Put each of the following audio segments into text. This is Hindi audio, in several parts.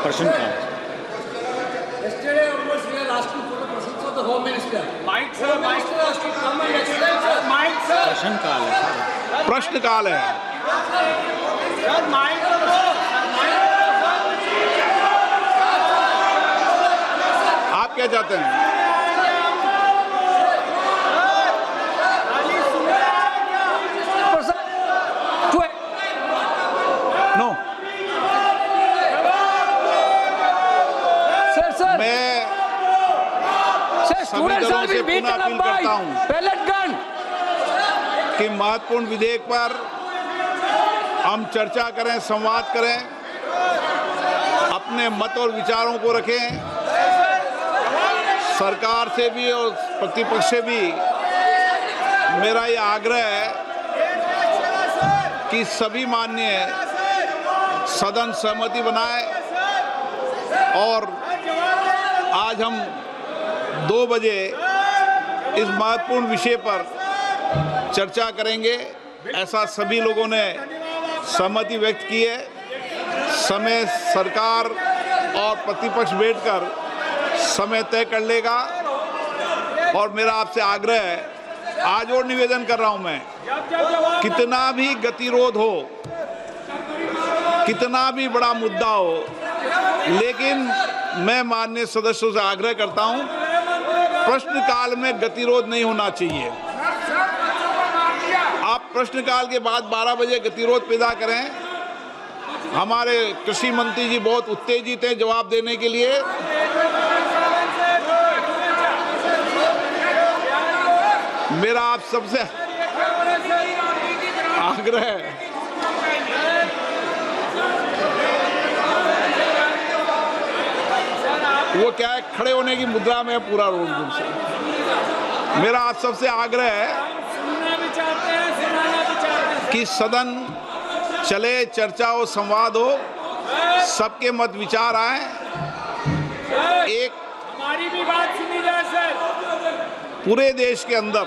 प्रश्नकाल। Yesterday onwards we are asking for the presence of the Home Minister. Mike sir, Minister has to come and explain sir. Mike sir. प्रश्नकाल है सर। प्रश्नकाल है। Sir, Mike sir. आप क्या चाहते हैं? नो, मैं सभी दलों से पुनः अपील करता हूं कि महत्वपूर्ण विधेयक पर हम चर्चा करें, संवाद करें, अपने मत और विचारों को रखें। सरकार से भी और प्रतिपक्ष से भी मेरा ये आग्रह है कि सभी माननीय सदन सहमति बनाए और आज हम 2 बजे इस महत्वपूर्ण विषय पर चर्चा करेंगे, ऐसा सभी लोगों ने सहमति व्यक्त की है। समय सरकार और प्रतिपक्ष बैठकर समय तय कर लेगा और मेरा आपसे आग्रह है, आज और निवेदन कर रहा हूं मैं, कितना भी गतिरोध हो, कितना भी बड़ा मुद्दा हो, लेकिन मैं माननीय सदस्यों से आग्रह करता हूं, प्रश्नकाल में गतिरोध नहीं होना चाहिए। आप प्रश्नकाल के बाद 12 बजे गतिरोध पैदा करें। हमारे कृषि मंत्री जी बहुत उत्तेजित हैं जवाब देने के लिए। मेरा आप सबसे आग्रह है, वो क्या है, खड़े होने की मुद्रा में पूरा रोड से। मेरा आप सबसे आग्रह है कि सदन चले, चर्चा हो, संवाद हो, सबके मत विचार आए, एक हमारी भी बात सुनी जाए सर। पूरे देश के अंदर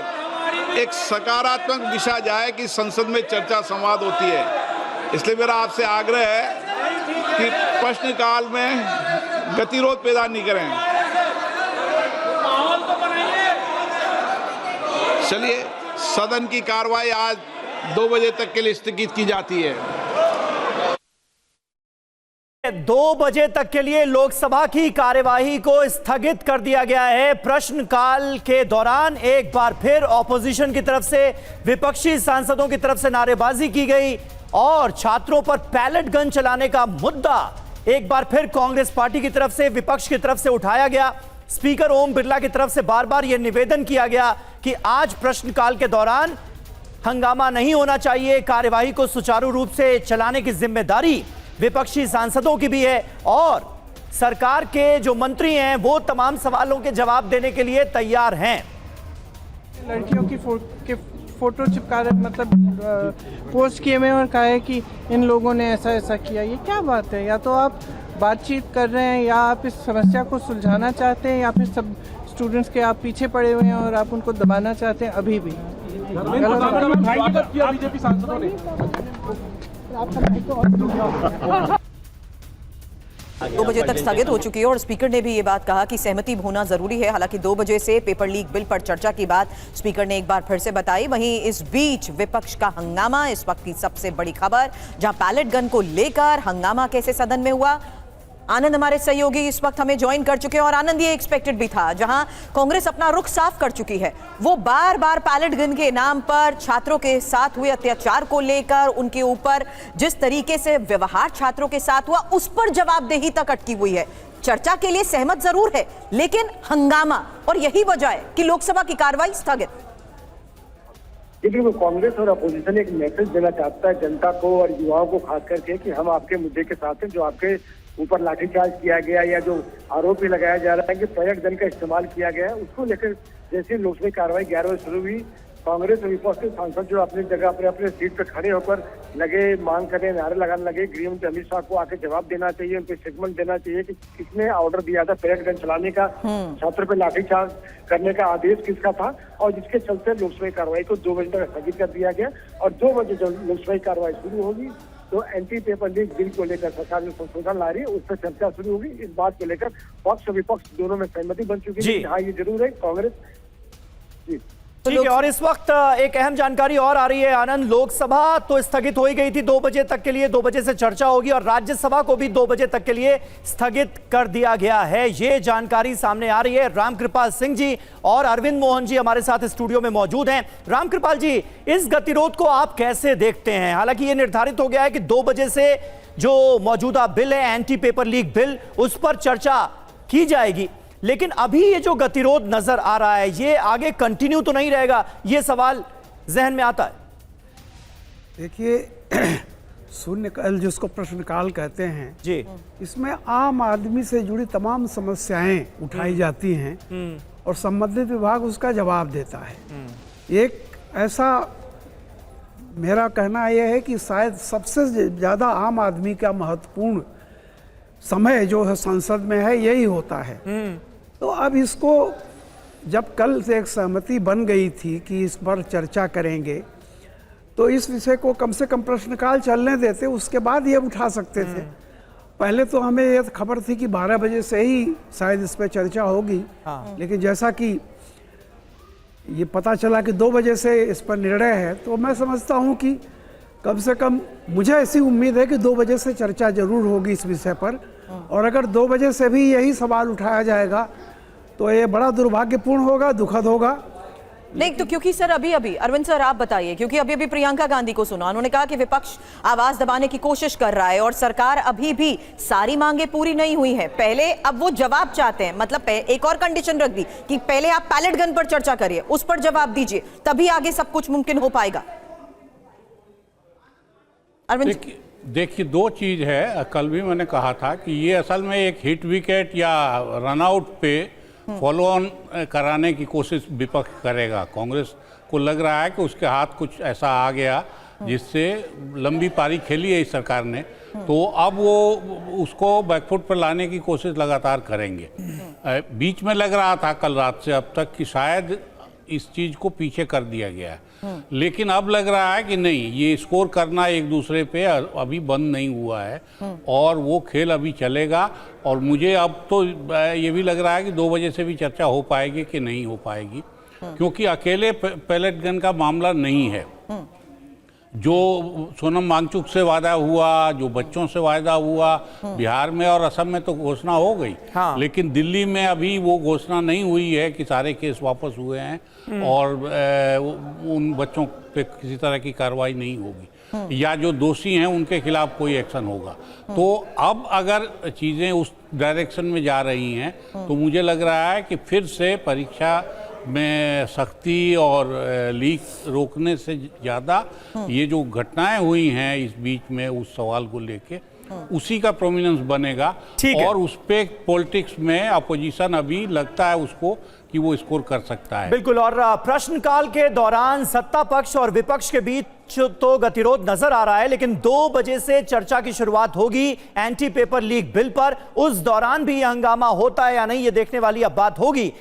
एक सकारात्मक दिशा जाए कि संसद में चर्चा संवाद होती है। इसलिए मेरा आपसे आग्रह है कि प्रश्नकाल में गतिरोध पैदा नहीं करें। माहौल तो बनाइए। चलिए, सदन की कार्रवाई आज 2 बजे तक के लिए स्थगित की जाती है। 2 बजे तक के लिए लोकसभा की कार्यवाही को स्थगित कर दिया गया है। प्रश्नकाल के दौरान एक बार फिर ऑपोजिशन की तरफ से, विपक्षी सांसदों की तरफ से नारेबाजी की गई और छात्रों पर पैलेट गन चलाने का मुद्दा एक बार फिर कांग्रेस पार्टी की तरफ से, विपक्ष की तरफ से उठाया गया। स्पीकर ओम बिरला की तरफ से बार बार यह निवेदन किया गया कि आज प्रश्नकाल के दौरान हंगामा नहीं होना चाहिए, कार्यवाही को सुचारू रूप से चलाने की जिम्मेदारी विपक्षी सांसदों की भी है और सरकार के जो मंत्री हैं वो तमाम सवालों के जवाब देने के लिए तैयार हैं। लड़कियों की फोटो चिपका रहे, मतलब पोस्ट किए में और कहा है कि इन लोगों ने ऐसा ऐसा किया। ये क्या बात है? या तो आप बातचीत कर रहे हैं या आप इस समस्या को सुलझाना चाहते हैं या फिर सब स्टूडेंट्स के आप पीछे पड़े हुए हैं और आप उनको दबाना चाहते हैं। अभी भी बीजेपी सांसदों ने 2 बजे तक स्थगित हो चुकी है और स्पीकर ने भी ये बात कहा कि सहमति होना जरूरी है। हालांकि 2 बजे से पेपर लीक बिल पर चर्चा की बात स्पीकर ने एक बार फिर से बताई। वहीं इस बीच विपक्ष का हंगामा, इस वक्त की सबसे बड़ी खबर, जहां पैलेट गन को लेकर हंगामा कैसे सदन में हुआ। आनंद हमारे सहयोगी इस वक्त हमें ज्वाइन कर चुके हैं और आनंद, ये एक्सपेक्टेड भी था, जहां कांग्रेस अपना रुख साफ कर चुकी है। वो बार बार पैलेट गन के नाम पर छात्रों के साथ हुए अत्याचार को लेकर, उनके ऊपर जिस तरीके से व्यवहार छात्रों के साथ हुआ, उस पर जवाबदेही तक अटकी हुई है। चर्चा के लिए सहमत जरूर है, लेकिन हंगामा, और यही वजह है कि लोकसभा की कार्रवाई स्थगित। देखिए, वो कांग्रेस और अपोजिशन एक मैसेज देना चाहता है जनता को और युवाओं को, खास करके कि हम आपके मुद्दे के साथ हैं। जो आपके ऊपर लाठीचार्ज किया गया या जो आरोप लगाया जा रहा है कि पैलेट गन का इस्तेमाल किया गया है, उसको लेकर जैसे लोकसभा कार्रवाई 11 बजे शुरू हुई, कांग्रेस और विपक्ष के सांसद जो अपनी जगह अपने सीट पर खड़े होकर लगे, मांग करने, नारे लगाने लगे। गृह मंत्री अमित शाह को आके जवाब देना चाहिए, उनको स्टेटमेंट देना चाहिए कि किसने ऑर्डर दिया था पैलेट गन चलाने का, छात्रों पर लाठीचार्ज करने का आदेश किसका था, और जिसके चलते लोकसभा कार्रवाई को 2 बजे तक स्थगित कर दिया गया। और 2 बजे जब लोकसभा कार्रवाई शुरू होगी तो एंटी पेपर लीक बिल को लेकर सरकार जो संशोधन ला रही है उस पर चर्चा शुरू होगी। इस बात को लेकर पक्ष और विपक्ष दोनों में सहमति बन चुकी है। हाँ, ये जरूर है कांग्रेस जी ठीक है। और इस वक्त एक अहम जानकारी और आ रही है आनंद, लोकसभा तो स्थगित हो ही गई थी 2 बजे तक के लिए, 2 बजे से चर्चा होगी और राज्यसभा को भी 2 बजे तक के लिए स्थगित कर दिया गया है, ये जानकारी सामने आ रही है। रामकृपाल सिंह जी और अरविंद मोहन जी हमारे साथ स्टूडियो में मौजूद हैं। रामकृपाल जी, इस गतिरोध को आप कैसे देखते हैं? हालांकि ये निर्धारित हो गया है कि 2 बजे से जो मौजूदा बिल है एंटी पेपर लीक बिल, उस पर चर्चा की जाएगी, लेकिन अभी ये जो गतिरोध नजर आ रहा है ये आगे कंटिन्यू तो नहीं रहेगा, ये सवाल जहन में आता है। देखिए, शून्यकाल जिसको प्रश्नकाल कहते हैं जी, इसमें आम आदमी से जुड़ी तमाम समस्याएं उठाई जाती हैं और संबंधित विभाग उसका जवाब देता है। एक ऐसा मेरा कहना यह है कि शायद सबसे ज़्यादा आम आदमी का महत्वपूर्ण समय जो है संसद में है यही होता है। तो अब इसको जब कल से एक सहमति बन गई थी कि इस पर चर्चा करेंगे, तो इस विषय को कम से कम प्रश्नकाल चलने देते, उसके बाद ये उठा सकते थे। पहले तो हमें ये खबर थी कि 12 बजे से ही शायद इस पर चर्चा होगी, लेकिन जैसा कि ये पता चला कि 2 बजे से इस पर निर्णय है, तो मैं समझता हूँ कि कम से कम मुझे ऐसी उम्मीद है कि 2 बजे से चर्चा जरूर होगी इस विषय पर। और अगर 2 बजे से भी यही सवाल उठाया जाएगा तो ये बड़ा दुर्भाग्यपूर्ण होगा, दुखद होगा। नहीं तो क्योंकि सर अभी अरविंद सर आप बताइए, क्योंकि अभी प्रियंका गांधी को सुना, उन्होंने कहा कि विपक्ष आवाज दबाने की कोशिश कर रहा है और सरकार अभी भी सारी मांगे पूरी नहीं हुई है। पहले अब वो जवाब चाहते हैं, मतलब एक और कंडीशन रख दी कि पहले आप पैलेट गन पर चर्चा करिए, उस पर जवाब दीजिए, तभी आगे सब कुछ मुमकिन हो पाएगा। अरविंद देखिए, 2 चीज़ है। कल भी मैंने कहा था कि ये असल में एक हिट विकेट या रनआउट पे फॉलो ऑन कराने की कोशिश विपक्ष करेगा। कांग्रेस को लग रहा है कि उसके हाथ कुछ ऐसा आ गया जिससे लंबी पारी खेली है इस सरकार ने, तो अब वो उसको बैकफुट पर लाने की कोशिश लगातार करेंगे। बीच में लग रहा था कल रात से अब तक कि शायद इस चीज़ को पीछे कर दिया गया है, लेकिन अब लग रहा है कि नहीं, ये स्कोर करना एक दूसरे पे अभी बंद नहीं हुआ है और वो खेल अभी चलेगा। और मुझे अब तो ये भी लग रहा है कि 2 बजे से भी चर्चा हो पाएगी कि नहीं हो पाएगी, क्योंकि अकेले पैलेट गन का मामला नहीं है। जो सोनम वांगचुक से वादा हुआ, जो बच्चों से वादा हुआ, बिहार में और असम में तो घोषणा हो गई, लेकिन दिल्ली में अभी वो घोषणा नहीं हुई है कि सारे केस वापस हुए हैं और उन बच्चों पे किसी तरह की कार्रवाई नहीं होगी या जो दोषी हैं उनके खिलाफ कोई एक्शन होगा। तो अब अगर चीज़ें उस डायरेक्शन में जा रही हैं तो मुझे लग रहा है कि फिर से परीक्षा में सख्ती और लीक रोकने से ज़्यादा ये जो घटनाएं हुई हैं इस बीच में उस सवाल को लेके उसी का प्रोमिनेंस बनेगा और उस पे पॉलिटिक्स में अपोजिशन अभी लगता है उसको कि वो स्कोर कर सकता है। बिल्कुल। और प्रश्नकाल के दौरान सत्ता पक्ष और विपक्ष के बीच तो गतिरोध नजर आ रहा है, लेकिन 2 बजे से चर्चा की शुरुआत होगी एंटी पेपर लीक बिल पर। उस दौरान भी यह हंगामा होता है या नहीं, ये देखने वाली अब बात होगी।